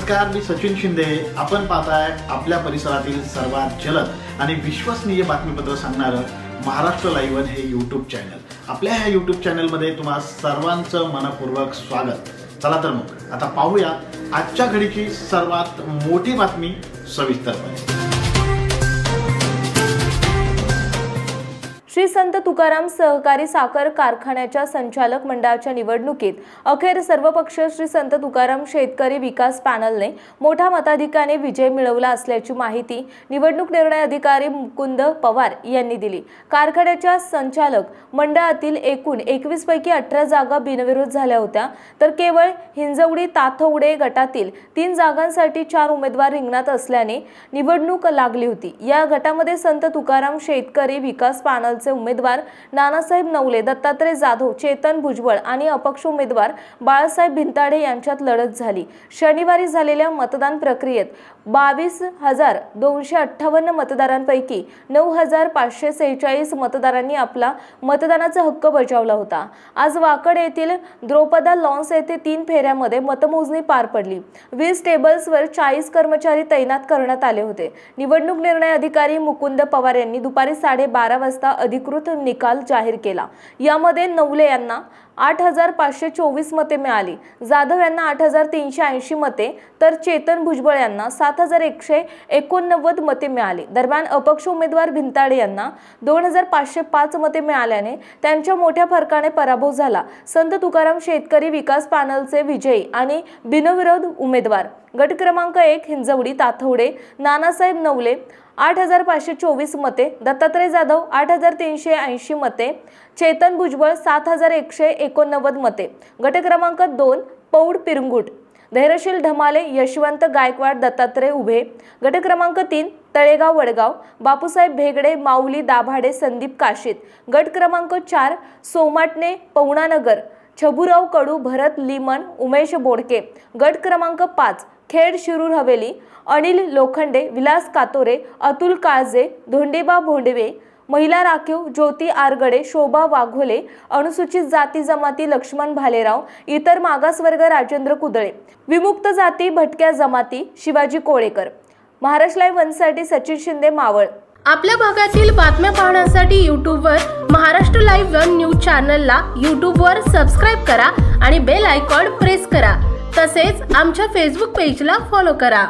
नमस्कार, मी सचिन शिंदे। आपण पाहताय आपल्या परिसरातील सर्वात जलद आणि विश्वसनीय बातमीपत्र सांगणारं महाराष्ट्र लाईव्ह हे यूट्यूब चॅनल। आपल्या ह्या यूट्यूब चॅनलमध्ये तुम्हा सर्वांचं मनपूर्वक स्वागत। चला तर मग आता पाहूया आजच्या घडीची सर्वात मोठी बातमी सविस्तरपणे। श्री संत तुकाराम सहकारी साखर कारखान्याच्या संचालक मंडळाच्या निवडणुकीत अखेर सर्वपक्षीय श्री संत तुकाराम शेतकरी विकास पॅनलने मोठ्या मताधिक्याने विजय मिळवला असल्याची माहिती निवडणूक निर्णय अधिकारी मुकुंद पवार यांनी दिली। कारखान्याच्या संचालक मंडळातील एकूण 21 पैकी 18 जागा बिनविरोध झाल्या होत्या, तर केवळ हिंजवडी ताथवडे गटातील 3 जागांसाठी 4 उमेदवार रिंगणात असल्याने निवडणूक लागली होती। या गटामध्ये संत तुकाराम शेतकरी विकास पॅनल उमेदवार नानासाहेब नवले, दत्तात्रय जाधव, चेतन भुजबळ आणि अपक्ष उमेदवार बाळासाहेब भिंताडे यांच्यात लढत झाली। शनिवारी झालेल्या मतदान प्रक्रियेत 22,258 मतदारांपैकी 9,546 मतदारांनी आपला मतदानाचा हक्क बजावला होता। आज वाकड येथील द्रौपदा लॉन्स येथे 3 फेऱ्यामध्ये मतमोजणी पार पडली। 20 टेबल्सवर 40 कर्मचारी तैनात करण्यात आले होते। निवडणूक निर्णय अधिकारी मुकुंद पवार यांनी दुपारी 12:30 वाजता अधिकृत निकाल जाहीर केला। यामध्ये नवले यांना 8,524 मते मिळाली, जाधव यांना 8,380 मते, तर चेतन भुजबळ यांना 7,189 मते मिळाली। दरम्यान अपक्ष उमेदवार भिंताडे यांना 2,505 मते मिळाल्याने त्यांच्या मोठ्या फरकाने पराभव झाला। संत तुकाराम शेतकरी विकास पॅनलचे विजयी आणि बिनविरोध उमेदवार गट क्रमांक 1 हिंजवडी ताथवडे नानासाहेब नवले 8,524 मते, दत्तात्रय जाधव 8,380 मते, चेतन भुजबळ 7,189 मते। गट क्रमांक 2 पौड पिरंगुट धैर्यशील ढमाले यशवंत गायकवाड दत्तात्रय उभे, गट क्रमांक 3 तळेगाव वडगाव बापूसाहेब भेगडे माऊली दाभाडे संदीप काशीत, गट क्रमांक 4 सोमाटणे पवनानगर छबुराव कडू भरत लिमन उमेश बोडके, गट क्रमांक 5 खेड शिरूर हवेली अनिल लोखंडे विलास कातोरे अतुल काळजे धोंडेबा भोंडवे, महिला राखीव ज्योती आरगडे शोभा वाघोले, अनुसूचित जाती जमाती लक्ष्मण भालेराव, इतर मागासवर्ग राजेंद्र कुदळे, विमुक्त जाती भटक्या जमाती शिवाजी कोळेकर। महाराष्ट्र लाईव्ह वनसाठी सचिन शिंदे मावळ। आपल्या भागातील बातम्या पाहण्यासाठी यूट्यूबवर महाराष्ट्र लाईव्ह वन न्यूज चॅनलला यूट्यूबवर सबस्क्राईब करा आणि बेल आयकॉन प्रेस करा। तसेच आमच्या फेसबुक पेजला फॉलो करा।